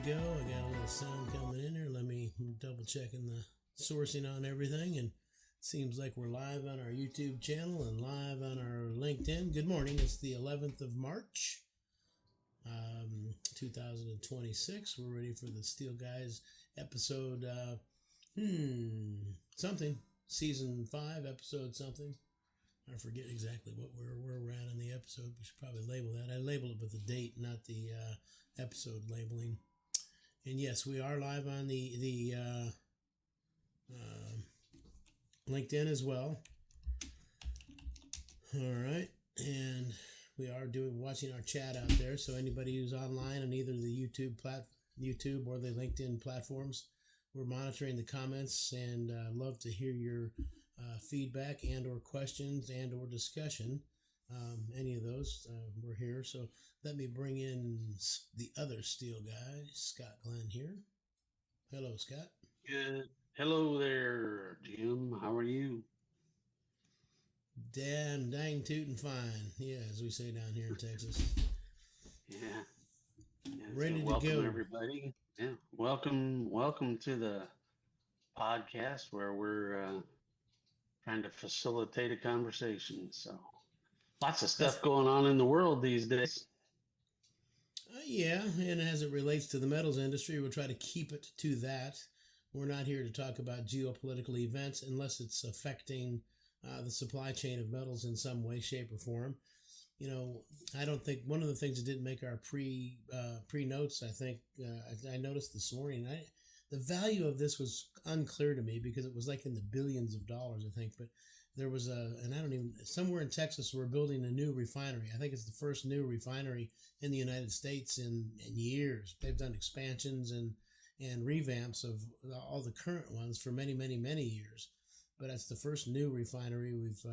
go. I got a little sound coming in there. Let me double checking the sourcing on everything. And it seems like we're live on our YouTube channel and live on our LinkedIn. Good morning. It's the 11th of March, 2026. We're ready for the Steel Guys episode, something. Season 5, episode something. I forget exactly where we're at in the episode. We should probably label that. I label it with the date, not the episode labeling. And yes, we are live on the LinkedIn as well. All right, and we are watching our chat out there. So anybody who's online on either the YouTube or the LinkedIn platforms, we're monitoring the comments and love to hear your feedback and or questions and or discussion. Any of those, we're here. So let me bring in the other Steel guy, Scott Glenn here. Hello, Scott. Good. Hello there, Jim. How are you? Dang tootin' fine. Yeah, as we say down here in Texas. Yeah. Ready to welcome go. Everybody. Yeah. Welcome to the podcast where we're trying to facilitate a conversation. So lots of stuff going on in the world these days. Yeah, and as it relates to the metals industry, we'll try to keep it to that. We're not here to talk about geopolitical events unless it's affecting the supply chain of metals in some way, shape, or form. You know, I don't think one of the things that didn't make our pre notes, I think I noticed this morning, the value of this was unclear to me because it was like in the billions of dollars, I think. But there was somewhere in Texas, we're building a new refinery. I think it's the first new refinery in the United States in years. They've done expansions and revamps of all the current ones for many, many, many years. But that's the first new refinery we've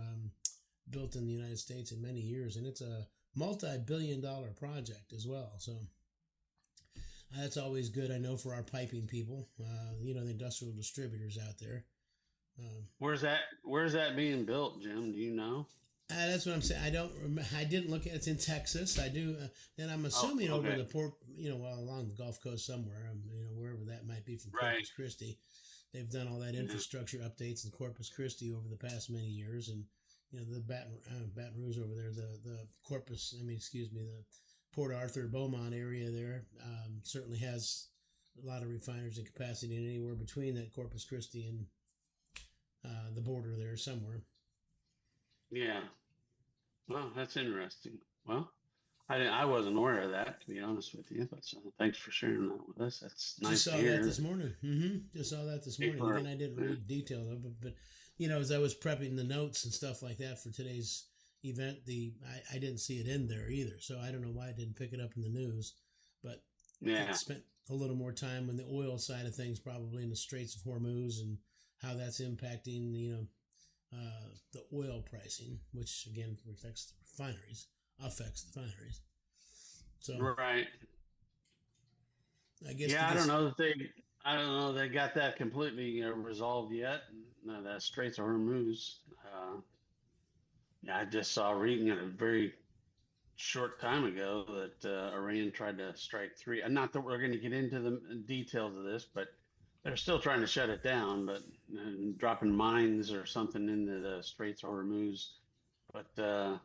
built in the United States in many years. And it's a multi-billion-dollar project as well. So that's always good, I know, for our piping people, the industrial distributors out there. Where's that being built, Jim? Do you know? That's what I'm saying. I didn't look at it. It's in Texas. I do. And I'm assuming over the port, along the Gulf Coast somewhere, wherever that might be from Corpus Christi. They've done all that infrastructure updates in Corpus Christi over the past many years. And, the Baton Rouge over there, the Port Arthur, Beaumont area there certainly has a lot of refiners and capacity, and anywhere between that Corpus Christi and the border there somewhere. Yeah. Well, that's interesting. Well, I wasn't aware of that, to be honest with you. But thanks for sharing that with us. That's nice to hear. Just saw that this morning. Again, I didn't read details of it, but as I was prepping the notes and stuff like that for today's event, I didn't see it in there either. So I don't know why I didn't pick it up in the news. But I spent a little more time on the oil side of things, probably in the Straits of Hormuz and how that's impacting the oil pricing, which again affects the refineries. So right. I guess I don't know they got that completely resolved yet. That Straits of Hormuz. I just saw reading a very short time ago that Iran tried to strike 3. Not that we're going to get into the details of this, but they're still trying to shut it down, but dropping mines or something into the Straits of Hormuz. But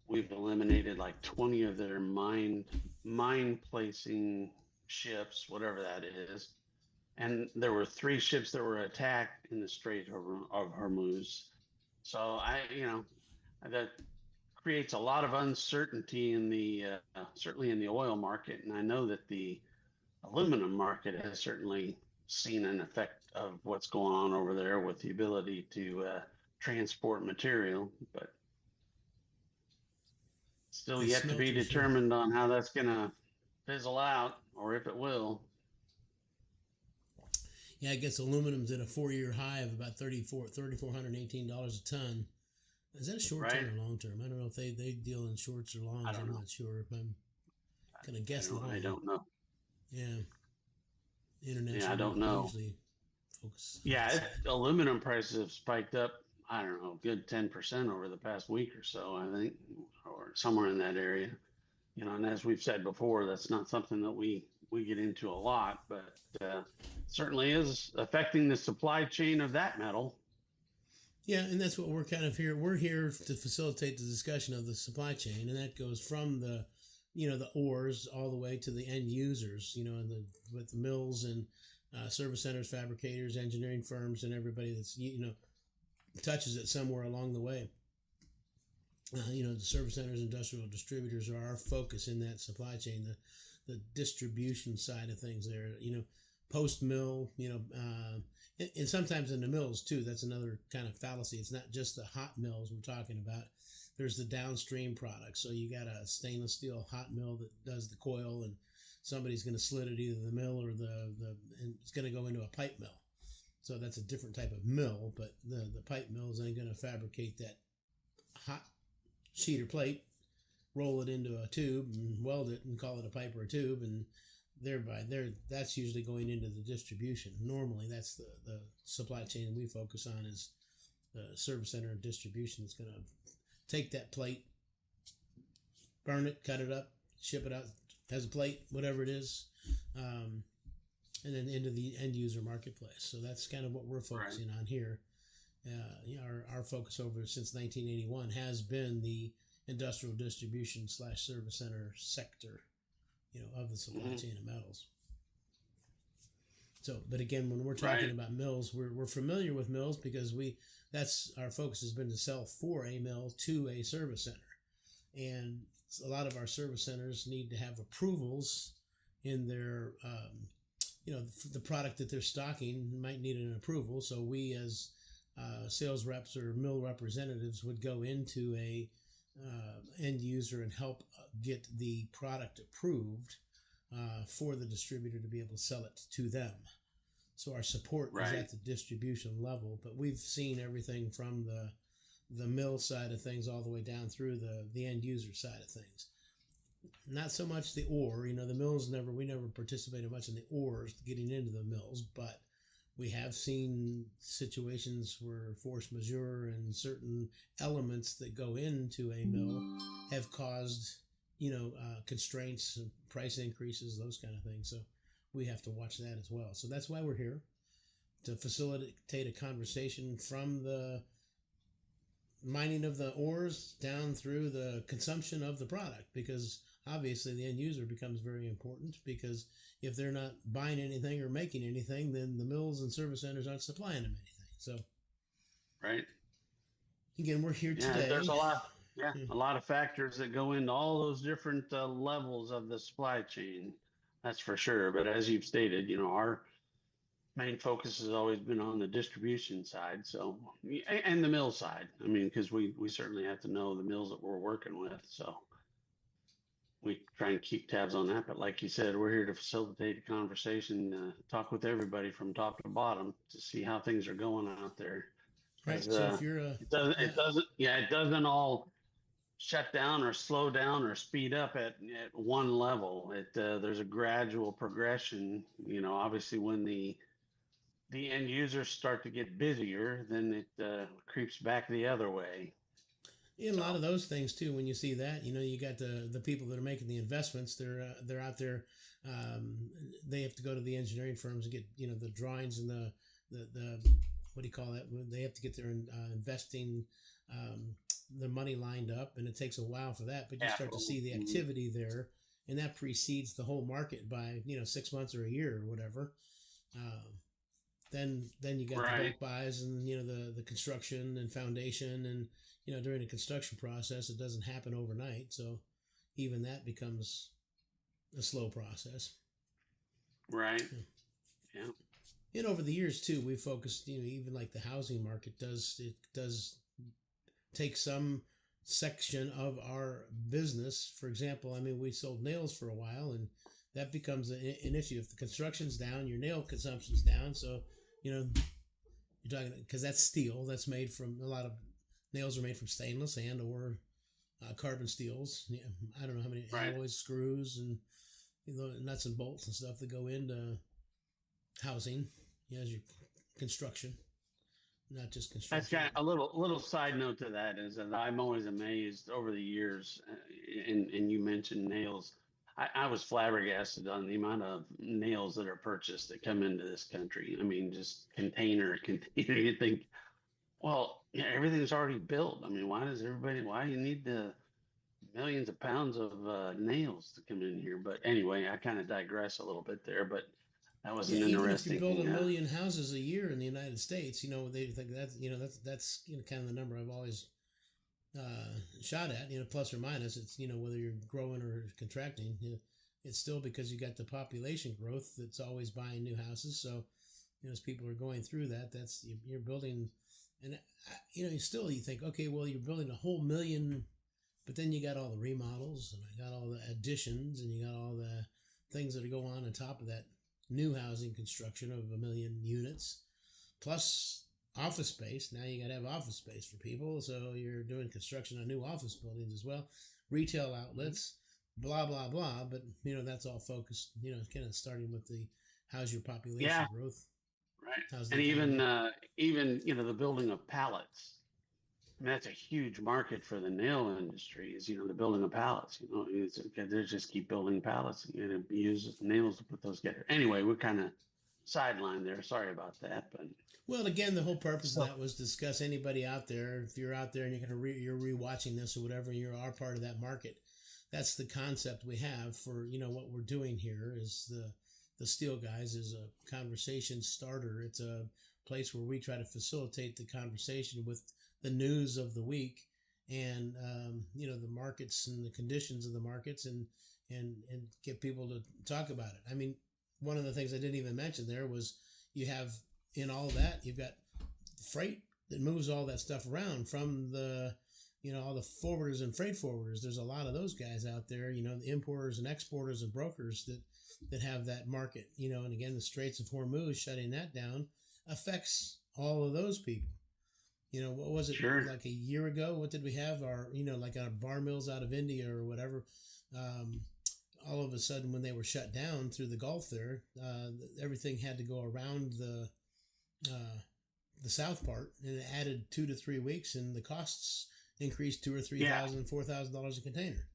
we've eliminated like 20 of their mine placing ships, whatever that is. And there were 3 ships that were attacked in the Strait of Hormuz. So that creates a lot of uncertainty in the certainly in the oil market, and I know that the aluminum market has certainly seen an effect of what's going on over there with the ability to transport material, but still yet to be determined on how that's going to fizzle out or if it will. Yeah, I guess aluminum's at a 4-year high of about $3,418 a ton. Is that a short term or long term? I don't know if they deal in shorts or longs. I'm not sure. If I'm going to guess long. I don't know. Yeah. International. Yeah, I don't know. Focus. Aluminum prices have spiked up, I don't know, a good 10% over the past week or so, I think, or somewhere in that area. And as we've said before, that's not something that we get into a lot, but certainly is affecting the supply chain of that metal. Yeah, and that's what we're kind of here. We're here to facilitate the discussion of the supply chain, and that goes from the ores all the way to the end users. With the mills and service centers, fabricators, engineering firms, and everybody that's touches it somewhere along the way. The service centers, industrial distributors are our focus in that supply chain. The distribution side of things there. Post mill. And sometimes in the mills too. That's another kind of fallacy. It's not just the hot mills we're talking about. There's the downstream products. So you got a stainless steel hot mill that does the coil, and somebody's going to slit it either the mill or and it's going to go into a pipe mill. So that's a different type of mill, but the pipe mills ain't going to fabricate that hot sheet or plate, roll it into a tube and weld it and call it a pipe or a tube, and that's usually going into the distribution. Normally that's the supply chain we focus on is the service center and distribution. That's going to take that plate, burn it, cut it up, ship it out as a plate, whatever it is, and then into the end user marketplace. So that's kind of what we're focusing on here. Our focus over since 1981 has been the industrial distribution / service center sector, of the supply chain of metals. So, but again, when we're talking about mills, we're familiar with mills because that's our focus has been to sell for a mill to a service center, and a lot of our service centers need to have approvals in their, the product that they're stocking might need an approval. So we as sales reps or mill representatives would go into a end user and help get the product approved for the distributor to be able to sell it to them. So our support is at the distribution level, but we've seen everything from the mill side of things all the way down through the end user side of things. Not so much the ore, the mills we never participated much in the ores getting into the mills, but we have seen situations where force majeure and certain elements that go into a mill have caused, constraints, price increases, those kind of things. So we have to watch that as well. So that's why we're here, to facilitate a conversation from the mining of the ores down through the consumption of the product, because obviously the end user becomes very important, because if they're not buying anything or making anything, then the mills and service centers aren't supplying them anything. So, again, we're here today. There's a lot of factors that go into all those different levels of the supply chain. That's for sure. But as you've stated, our main focus has always been on the distribution side, so, and the mill side. I mean, because we certainly have to know the mills that we're working with. So we try and keep tabs on that. But like you said, we're here to facilitate a conversation, talk with everybody from top to bottom to see how things are going out there. Right. So if you're it doesn't all shut down or slow down or speed up at one level. There's a gradual progression. Obviously when the end users start to get busier, then it creeps back the other way. In a lot of those things too, when you see that, you got the people that are making the investments. They're out there. They have to go to the engineering firms and get the drawings and the what do you call that? They have to get their investing their money lined up, and it takes a while for that. But you start to see the activity there, and that precedes the whole market by 6 months or a year or whatever. Then you got the bulk buys and the construction and foundation, and during the construction process it doesn't happen overnight, so even that becomes a slow process. Yeah. And over the years too, we focused, even like the housing market does take some section of our business. For example, we sold nails for a while, and that becomes an issue. If the construction's down, your nail consumption's down. So, you're talking, because that's steel. That's made from, a lot of nails are made from stainless and or carbon steels. I don't know how many alloys, screws, and nuts and bolts and stuff that go into housing, as your construction. not just That's construction. got a little side note to that is that I'm always amazed over the years, and you mentioned nails. I was flabbergasted on the amount of nails that are purchased that come into this country. I mean, just container. You think, well, yeah, everything's already built. I mean, why do you need the millions of pounds of nails to come in here? But anyway, I kind of digress a little bit there, but that was Yeah, an even if you interesting, build a million houses a year in the United States, they think that's kind of the number I've always shot at. Plus or minus, it's whether you're growing or contracting. It's still because you got the population growth that's always buying new houses. So as people are going through that, that's you're building, and you think, okay, well, you're building a whole million, but then you got all the remodels and I got all the additions and you got all the things that go on top of that new housing construction of a million units, plus office space. Now you got to have office space for people, so you're doing construction on new office buildings as well, retail outlets, blah blah blah. But that's all focused, kind of starting with the how's your population growth, right? How's And the economy? even the building of pallets. I mean, that's a huge market for the nail industry. Is the building of pallets. They just keep building pallets and use nails to put those together. Anyway, we're kind of sidelined there. Sorry about that, but Well, again, the whole purpose of so that was discuss anybody out there. If you're out there and you're rewatching this or whatever, and you are part of that market. That's the concept we have for what we're doing here is the Steel Guys is a conversation starter. It's a place where we try to facilitate the conversation with the news of the week and the markets and the conditions of the markets and get people to talk about it. I mean, one of the things I didn't even mention there was you have in all that you've got freight that moves all that stuff around from the all the forwarders and freight forwarders. There's a lot of those guys out there, the importers and exporters and brokers that have that market, and again, the Straits of Hormuz shutting that down affects all of those people. What was it sure. like a year ago? What did we have? Like our bar mills out of India or whatever. All of a sudden, when they were shut down through the Gulf there, everything had to go around the south part, and it added 2 to 3 weeks, and the costs increased $2,000 or $3,000, $4,000 a container.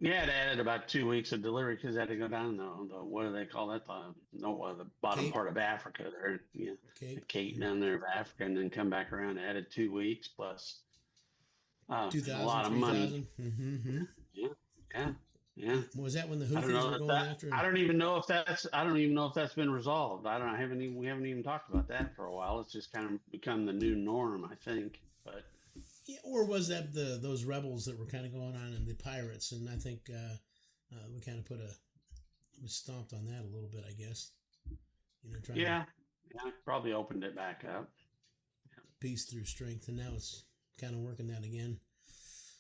Yeah, it added about 2 weeks of delivery because it had to go down the what do they call that? The bottom Cape. part of Africa there, the Cape. Cape down there of Africa, and then come back around. It added 2 weeks plus a 2,000, lot of money. 3,000. Mm-hmm. Yeah. Was that when the I don't Houthis know were going after? I don't even know if that's been resolved. We haven't even talked about that for a while. It's just kind of become the new norm, I think. But Yeah, or was that those rebels that were kind of going on and the pirates? And I think we kind of we stomped on that a little bit, I guess. yeah, probably opened it back up. Peace through strength, and now it's kind of working that again.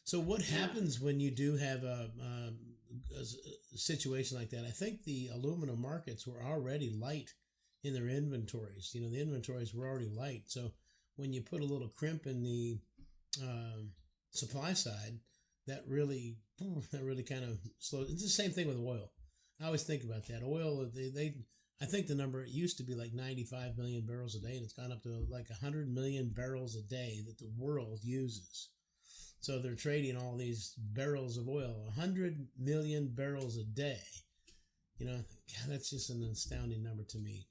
So what happens when you do have a situation like that? I think the aluminum markets were already light in their inventories. The inventories were already light. So when you put a little crimp in the supply side, that really kind of slows. It's the same thing with oil. I always think about that. Oil, I think the number, it used to be like 95 million barrels a day, and it's gone up to like 100 million barrels a day that the world uses. So they're trading all these barrels of oil, 100 million barrels a day. God, that's just an astounding number to me.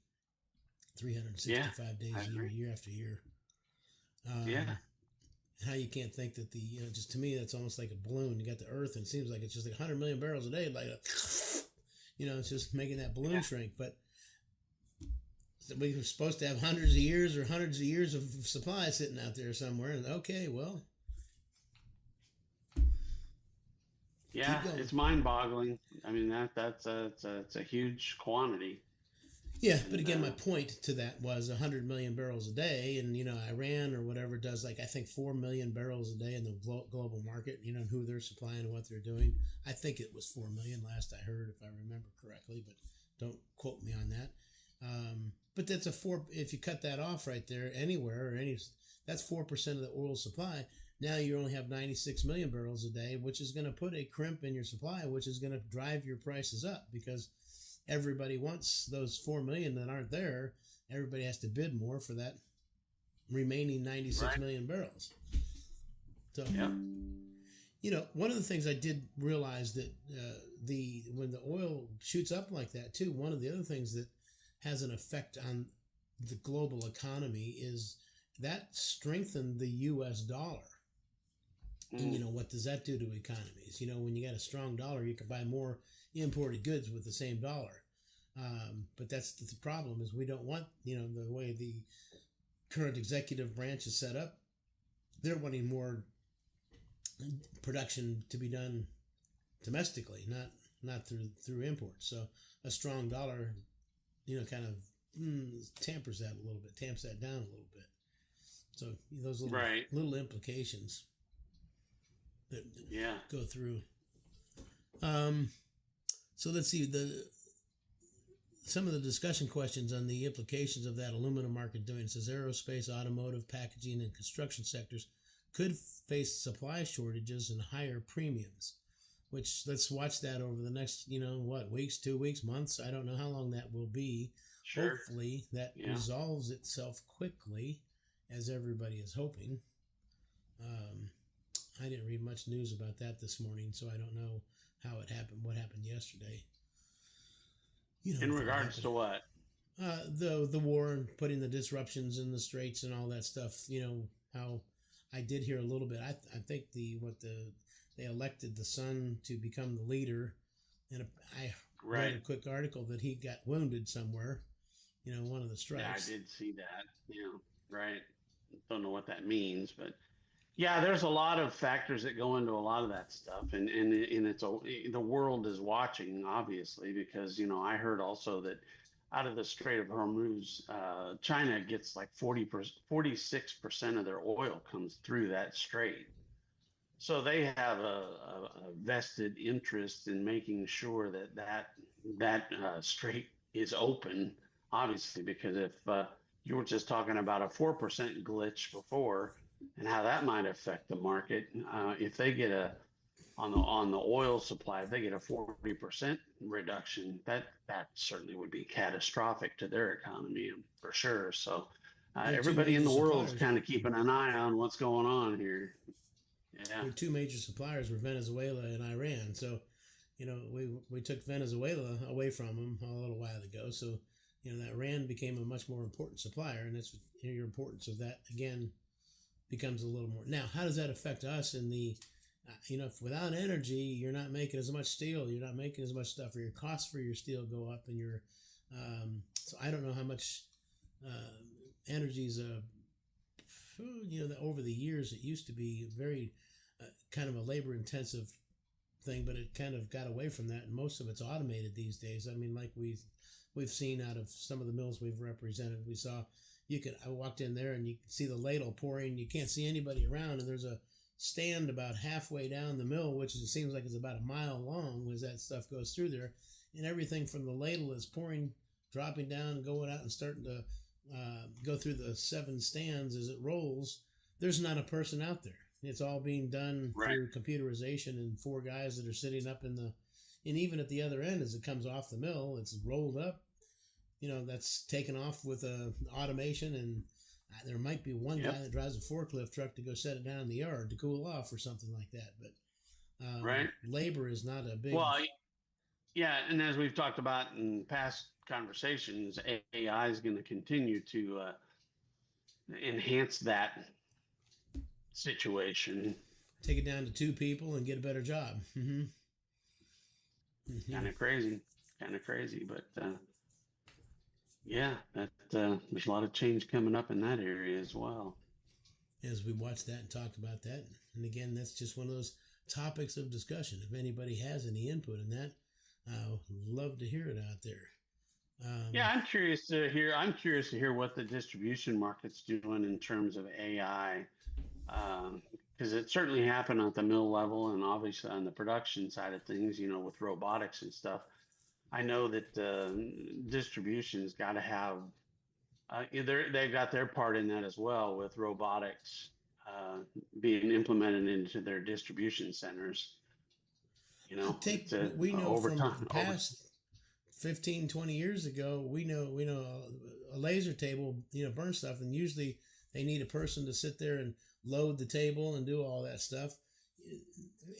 365 days a year, year after year. How you can't think that just to me, that's almost like a balloon. You got the earth and it seems like it's just like 100 million barrels a day. Like, it's just making that balloon shrink. But we were supposed to have hundreds of years of supply sitting out there somewhere. And okay, well. Yeah, it's mind-boggling. I mean, it's a huge quantity. Yeah, but again, my point to that was 100 million barrels a day, and Iran or whatever does I think 4 million barrels a day in the global market. Who they're supplying and what they're doing. I think it was 4 million last I heard, if I remember correctly, but don't quote me on that. But that's if you cut that off right there anywhere that's 4% of the oil supply. Now you only have 96 million barrels a day, which is going to put a crimp in your supply, which is going to drive your prices up because everybody wants those 4 million that aren't there. Everybody has to bid more for that remaining 96 Right. million barrels. So, Yeah. One of the things I did realize that when the oil shoots up like that too, one of the other things that has an effect on the global economy is that strengthened the U.S. dollar. And what does that do to economies? When you got a strong dollar, you can buy more imported goods with the same dollar. But that's the problem is we don't want, the way the current executive branch is set up. They're wanting more production to be done domestically, not through imports. So a strong dollar, kind of tamps that down a little bit. So those little implications that go through. So let's see some of the discussion questions on the implications of that aluminum market doing. It says aerospace, automotive, packaging, and construction sectors could face supply shortages and higher premiums, which let's watch that over the next, weeks, 2 weeks, months. I don't know how long that will be. Sure. Hopefully that resolves itself quickly, as everybody is hoping. I didn't read much news about that this morning, so I don't know how it happened, what happened yesterday. In regards to what? The war and putting the disruptions in the straits and all that stuff. How I did hear a little bit. I think they elected the son to become the leader, and I read a quick article that he got wounded somewhere. One of the strikes. Yeah, I did see that. Right. Don't know what that means, but yeah, there's a lot of factors that go into a lot of that stuff, and the world is watching, obviously, because I heard also that out of the Strait of Hormuz, China gets like 46% of their oil comes through that strait. So they have a vested interest in making sure that strait is open, obviously, because if you were just talking about a 4% glitch before and how that might affect the market, if they get on the oil supply, if they get a 40% reduction, that certainly would be catastrophic to their economy for sure. So everybody in the world is kind of keeping an eye on what's going on here. Yeah. Their two major suppliers were Venezuela and Iran. So, we took Venezuela away from them a little while ago. So, that Iran became a much more important supplier, and that's your importance of that again becomes a little more. Now, how does that affect us in the if without energy, you're not making as much steel, you're not making as much stuff, or your costs for your steel go up, and your so I don't know how much energy's over the years it used to be very kind of a labor intensive thing, but it kind of got away from that, and most of it's automated these days. I mean, like we've seen out of some of the mills we've represented, we saw I walked in there and you can see the ladle pouring, you can't see anybody around, and there's a stand about halfway down the mill, which it seems like it's about a mile long as that stuff goes through there, and everything from the ladle is pouring, dropping down and going out and starting to go through the 7 stands as it rolls. There's not a person out there. It's all being done through computerization and 4 guys that are sitting up and even at the other end as it comes off the mill, it's rolled up. That's taken off with automation, and there might be one guy that drives a forklift truck to go set it down in the yard to cool off or something like that. But labor is not a big. Well, yeah, and as we've talked about in past conversations, AI is going to continue to enhance that situation. Take it down to 2 people and get a better job. Mm-hmm. Mm-hmm. Kind of crazy, but there's a lot of change coming up in that area as well. As we watch that and talk about that, and again, that's just one of those topics of discussion. If anybody has any input in that, I would love to hear it out there. I'm curious to hear what the distribution market's doing in terms of AI, because it certainly happened at the mill level and obviously on the production side of things, with robotics and stuff. I know that distribution's got to have they've got their part in that as well, with robotics being implemented into their distribution centers. We know from the past 15, 20 years ago, we know a laser table, burns stuff, and usually They need a person to sit there and load the table and do all that stuff.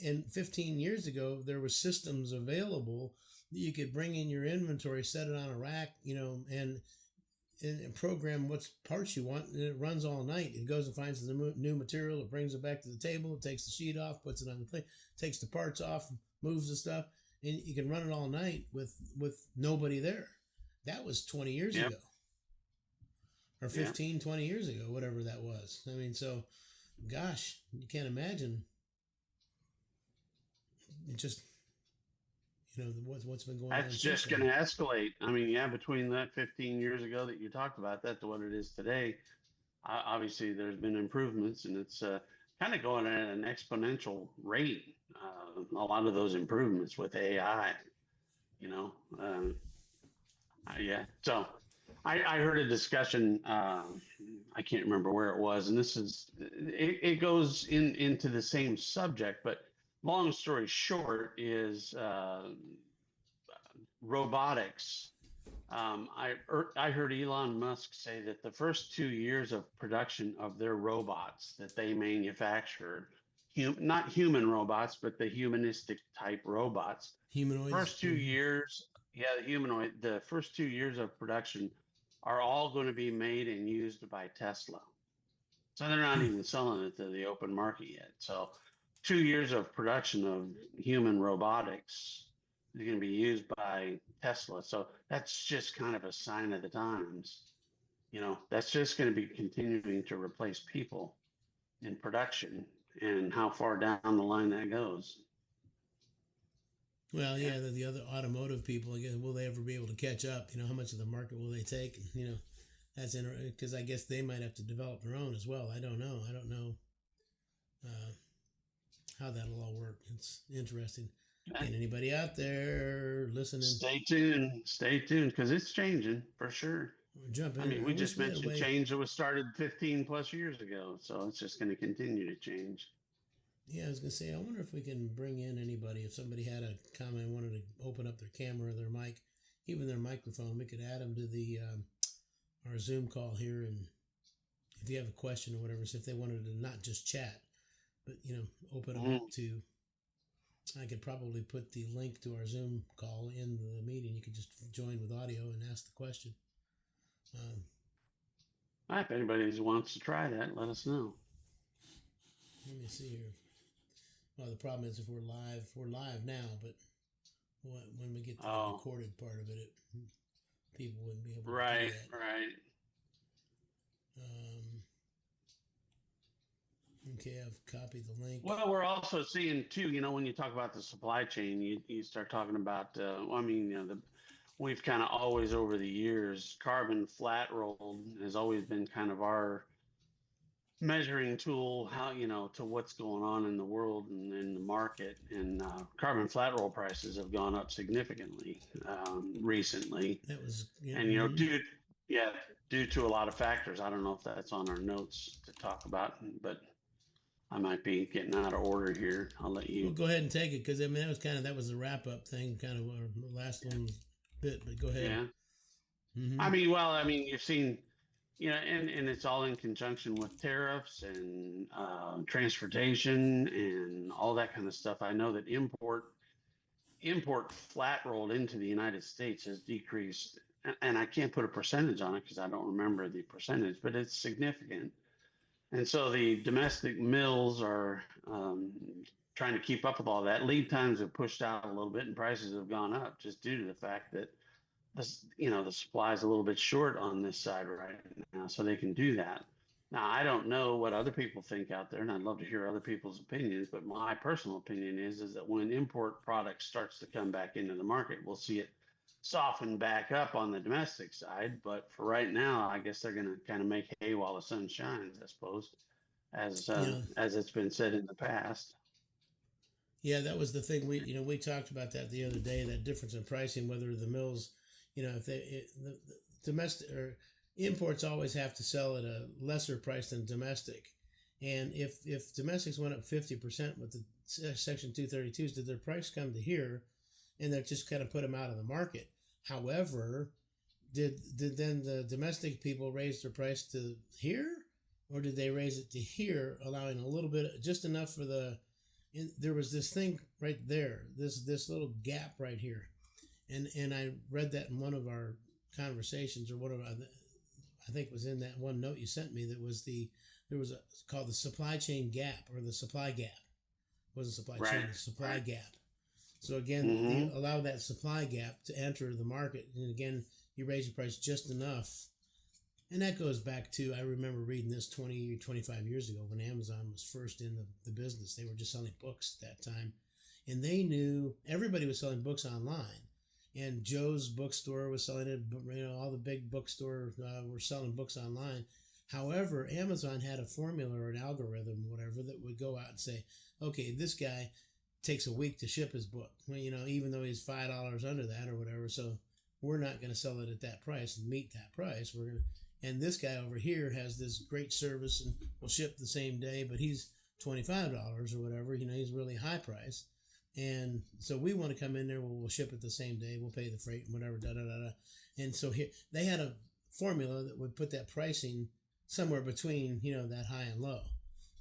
And 15 years ago, there were systems available that you could bring in your inventory, set it on a rack, and program what parts you want, and it runs all night. It goes and finds the new material, it brings it back to the table, it takes the sheet off, puts it on the plate, takes the parts off, moves the stuff, and you can run it all night with nobody there. That was 20 years ago. Or 15, 20 years ago, whatever that was. I mean, so, gosh, you can't imagine. It just, what's been going on. That's just going to escalate. I mean, between that 15 years ago that you talked about that to what it is today, obviously there's been improvements, and it's kind of going at an exponential rate. A lot of those improvements with AI, So I heard a discussion. I can't remember where it was, and it goes into the same subject, but long story short is robotics. I heard Elon Musk say that the first 2 years of production of their robots that they manufactured, not human robots, but the humanistic type robots. Humanoids. First 2 years, the humanoid. The first 2 years of production are all going to be made and used by Tesla. So they're not even selling it to the open market yet. So 2 years of production of human robotics is going to be used by Tesla. So that's just kind of a sign of the times. That's just going to be continuing to replace people in production, and how far down the line that goes. Well, the other automotive people, again, will they ever be able to catch up? How much of the market will they take? That's interesting, because I guess they might have to develop their own as well. I don't know how that'll all work. It's interesting. And anybody out there listening, stay tuned, because it's changing for sure. Jump in. I mean, we just mentioned change that was started 15 plus years ago, so it's just going to continue to change. Yeah, I was going to say, I wonder if we can bring in anybody. If somebody had a comment, wanted to open up their camera or their mic, even their microphone, we could add them to the our Zoom call here. And if you have a question or whatever, so if they wanted to not just chat, but, open them up to, I could probably put the link to our Zoom call in the meeting. You could just join with audio and ask the question. If anybody wants to try that, let us know. Let me see here. Well, the problem is if we're live now, but when we get to the recorded part of it, people wouldn't be able to do that. Right. Okay, I've copied the link. Well, we're also seeing too, when you talk about the supply chain, you start talking about, we've kind of always over the years, carbon flat rolled has always been kind of our measuring tool, how, to what's going on in the world and in the market. And carbon flat roll prices have gone up significantly recently. That was, and due to a lot of factors. I don't know if that's on our notes to talk about, but I might be getting out of order here. I'll let you. Well, go ahead and take it, because that was the wrap up thing, kind of our last one bit. But go ahead. Yeah. Mm-hmm. You've seen, and it's all in conjunction with tariffs and transportation and all that kind of stuff. I know that import flat rolled into the United States has decreased, and I can't put a percentage on it because I don't remember the percentage, but it's significant. And so the domestic mills are trying to keep up with all that. Lead times have pushed out a little bit, and prices have gone up just due to the fact that the supply is a little bit short on this side right now, so they can do that. Now, I don't know what other people think out there, and I'd love to hear other people's opinions, but my personal opinion is that when import product starts to come back into the market, we'll see it soften back up on the domestic side. But for right now, I guess they're going to kind of make hay while the sun shines, I suppose, as it's been said in the past. Yeah, that was the thing. We talked about that the other day, that difference in pricing, whether the mills, if the domestic or imports always have to sell at a lesser price than domestic. And if domestics went up 50% with the Section 232s, did their price come to here? And that just kind of put them out of the market. However, did then the domestic people raise their price to here? or did they raise it to here, allowing a little bit, just enough for there was this thing right there, this little gap right here, and I read that in one of our conversations, or whatever. I think it was in that one note you sent me. There was called the supply chain gap, or the supply gap. It wasn't supply chain, the supply gap. So again, you allow that supply gap to enter the market, and again, you raise your price just enough. And that goes back to, I remember reading this 20 or 25 years ago when Amazon was first in the business. They were just selling books at that time. And they knew everybody was selling books online. And Joe's bookstore was selling it. All the big bookstores were selling books online. However, Amazon had a formula or an algorithm, whatever, that would go out and say, okay, this guy takes a week to ship his book, even though he's $5 under that or whatever. So we're not going to sell it at that price and meet that price. And this guy over here has this great service and will ship the same day, but he's $25 or whatever. He's really high price. And so we want to come in there, we'll ship it the same day, we'll pay the freight and whatever, And so here they had a formula that would put that pricing somewhere between, that high and low,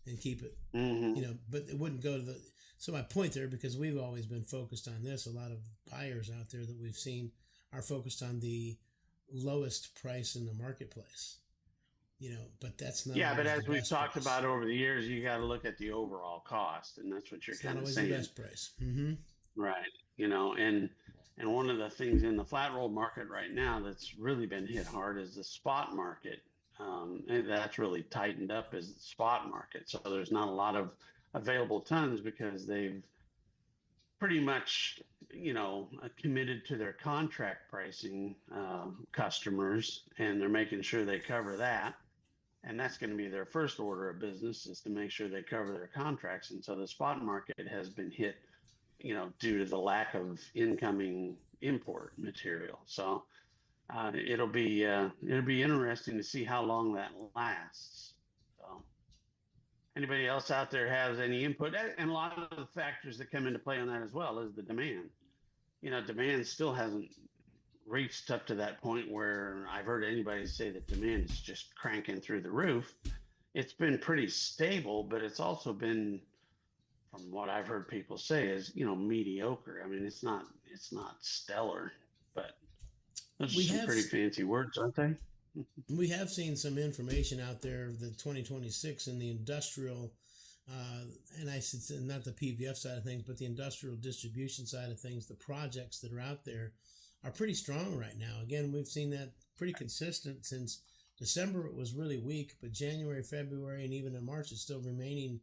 and keep it, but it wouldn't go to so my point there, because we've always been focused on this, a lot of buyers out there that we've seen are focused on the lowest price in the marketplace, but that's not. Yeah, but as we've talked about over the years, you got to look at the overall cost, and that's what you're kind of saying. The best price, right? And one of the things in the flat roll market right now that's really been hit hard is the spot market, and that's really tightened up is the spot market. So there's not a lot of available tons because they've pretty much committed to their contract pricing customers, and they're making sure they cover that. And that's going to be their first order of business, is to make sure they cover their contracts. And so the spot market has been hit, due to the lack of incoming import material. So it'll be interesting to see how long that lasts. So anybody else out there has any input? And a lot of the factors that come into play on that as well is the demand. Demand still hasn't reached up to that point where I've heard anybody say that demand is just cranking through the roof. It's been pretty stable, but it's also been, from what I've heard people say, is mediocre. I mean, it's not stellar, but those are some pretty fancy words, aren't they? We have seen some information out there of the 2026 in the industrial, and I said not the PVF side of things, but the industrial distribution side of things. The projects that are out there are pretty strong right now. Again, we've seen that pretty consistent since December. It was really weak, but January, February, and even in March, it's still remaining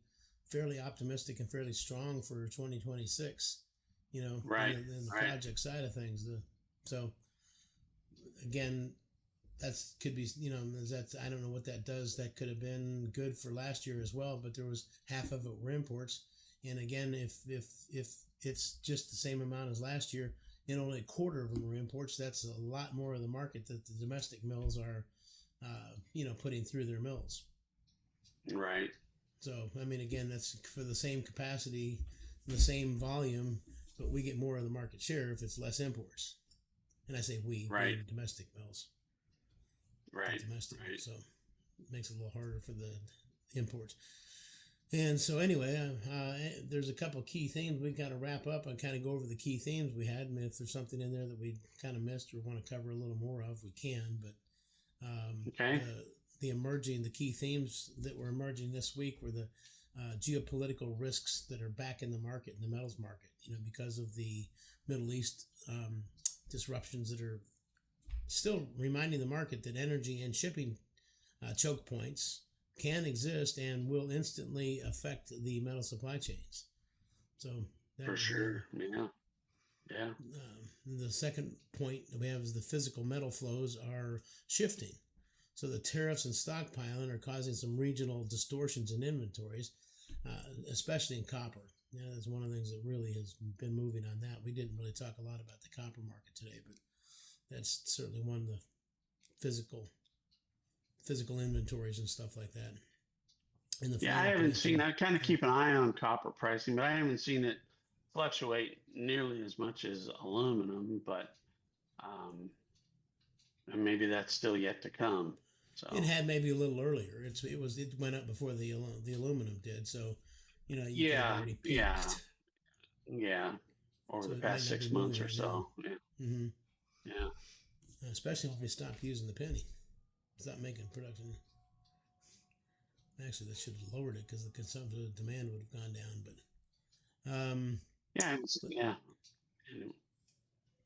fairly optimistic and fairly strong for 2026. Right. In the project side of things. So again, that's could be, that's, I don't know what that does. That could have been good for last year as well, but there was half of it were imports. And again, if it's just the same amount as last year, and only a quarter of them were imports, that's a lot more of the market that the domestic mills are, putting through their mills. Right. So, I mean, again, that's for the same capacity, the same volume, but we get more of the market share if it's less imports. And I say we, domestic mills. Right. Domestic. Right. So it makes it a little harder for the imports. And so anyway, there's a couple of key themes we got to wrap up and kind of go over the key themes we had. I mean, if there's something in there that we kind of missed or want to cover a little more of, we can. But okay. The key themes that were emerging this week were the geopolitical risks that are back in the market, in the metals market, because of the Middle East disruptions that are still reminding the market that energy and shipping choke points can exist and will instantly affect the metal supply chains. So for sure, yeah. The second point that we have is the physical metal flows are shifting. So the tariffs and stockpiling are causing some regional distortions in inventories, especially in copper. That's one of the things that really has been moving on that. We didn't really talk a lot about the copper market today, but that's certainly one of the physical inventories and stuff like that. I haven't seen. I kind of keep an eye on copper pricing, but I haven't seen it fluctuate nearly as much as aluminum. But and maybe that's still yet to come. It So had maybe a little earlier. It went up before the aluminum did. So, you could have yeah, already yeah, peaked. yeah. Over So the it might past not be 6 months moving or right now. so. Yeah, Mm-hmm. yeah, Especially if we stopped using the penny, stop making production. Actually, that should have lowered it because the consumption demand would have gone down. yeah, But yeah.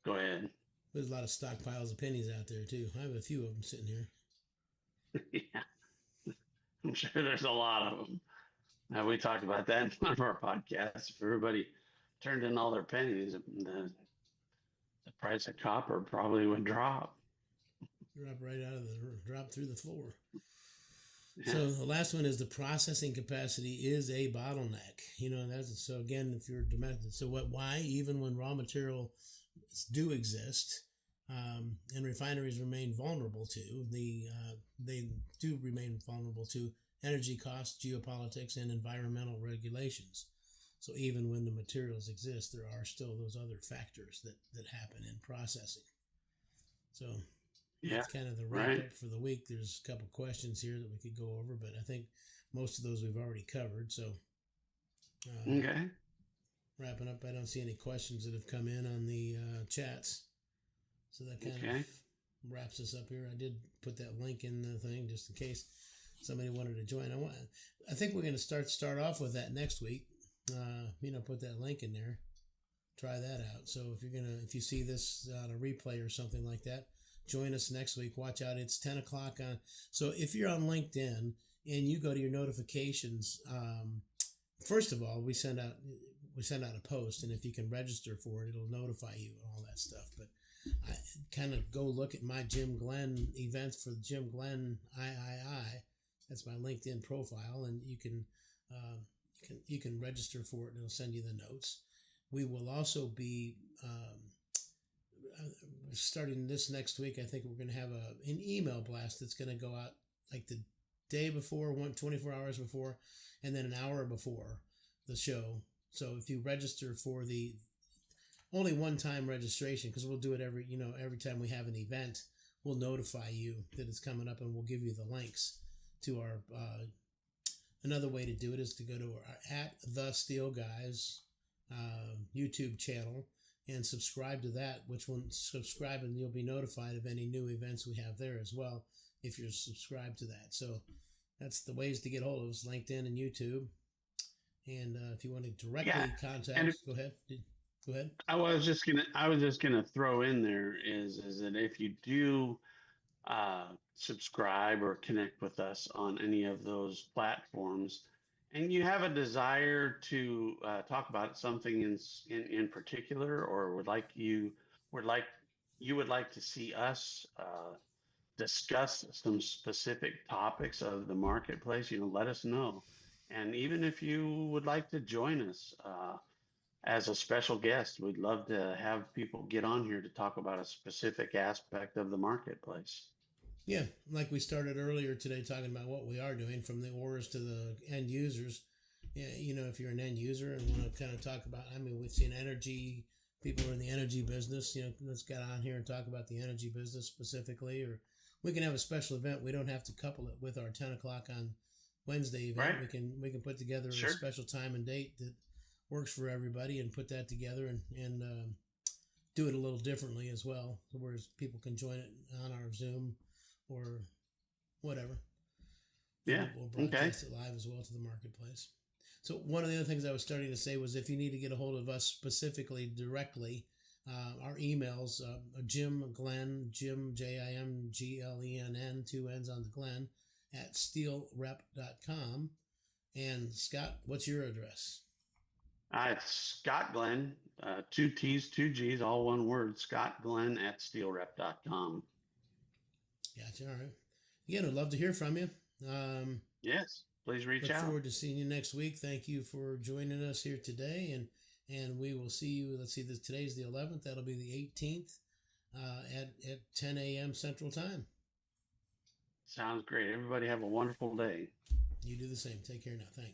Go ahead. there's a lot of stockpiles of pennies out there too. I have a few of them sitting here. Yeah, I'm sure there's a lot of them. We talked about that in one of our podcasts. If everybody turned in all their pennies, the price of copper probably would drop. Drop through the floor. Yeah. So the last one is the processing capacity is a bottleneck. That's so again, if you're domestic, so why even when raw materials do exist, and refineries remain vulnerable to they do remain vulnerable to energy costs, geopolitics, and environmental regulations. So even when the materials exist, there are still those other factors that happen in processing. So Yeah. that's kind of the wrap Right. up for the week. There's a couple questions here that we could go over, but I think most of those we've already covered. So Okay. wrapping up, I don't see any questions that have come in on the chats. So that kind Okay. of wraps us up here. I did put that link in the thing just in case somebody wanted to join. I think we're going to start off with that next week. Put that link in there. Try that out. So if you see this on a replay or something like that, join us next week. Watch out. It's 10 o'clock on. So if you're on LinkedIn and you go to your notifications, first of all, we send out a post, and if you can register for it, it'll notify you and all that stuff. But I kind of go look at my Jim Glenn events for Jim Glenn III. That's my LinkedIn profile, and you can register for it, and it'll send you the notes. We will also be starting this next week. I think we're going to have an email blast that's going to go out like the day before, 24 hours before, and then an hour before the show. So if you register for the only one-time registration, because we'll do it every time we have an event, we'll notify you that it's coming up, and we'll give you the links to our. Another way to do it is to go to our @The Steel Guys YouTube channel and subscribe to that. Which one subscribe, and you'll be notified of any new events we have there as well if you're subscribed to that. So that's the ways to get hold of us: LinkedIn and YouTube. And if you want to directly contact, And go ahead. Go ahead. I was just gonna throw in there is that if you do subscribe or connect with us on any of those platforms, and you have a desire to talk about something in particular, or would like would like to see us discuss some specific topics of the marketplace, let us know. And even if you would like to join us as a special guest, we'd love to have people get on here to talk about a specific aspect of the marketplace. Yeah, like we started earlier today talking about what we are doing from the ores to the end users. Yeah, if you're an end user and want to kind of talk about, we've seen energy people who are in the energy business. Let's get on here and talk about the energy business specifically, or we can have a special event. We don't have to couple it with our 10 o'clock on Wednesday event. Right. We can put together Sure. a special time and date that works for everybody, and put that together and do it a little differently as well, whereas people can join it on our Zoom or whatever. Yeah. We'll Okay. broadcast it live as well to the marketplace. So one of the other things I was starting to say was, if you need to get a hold of us specifically directly, our emails, Jim Glenn, Jim JIMGLENN, 2 N's on the Glenn, @steelrep.com. And Scott, what's your address? It's Scott Glenn, 2 T's, 2 G's, all one word, Scott Glenn @steelrep.com. Gotcha. All right. Again, I'd love to hear from you. Yes, please reach Look out. forward to seeing you next week. Thank you for joining us here today, and we will see you. Let's see, today's the 11th. That'll be the 18th at 10 a.m. Central Time. Sounds great. Everybody have a wonderful day. You do the same. Take care now. Thanks.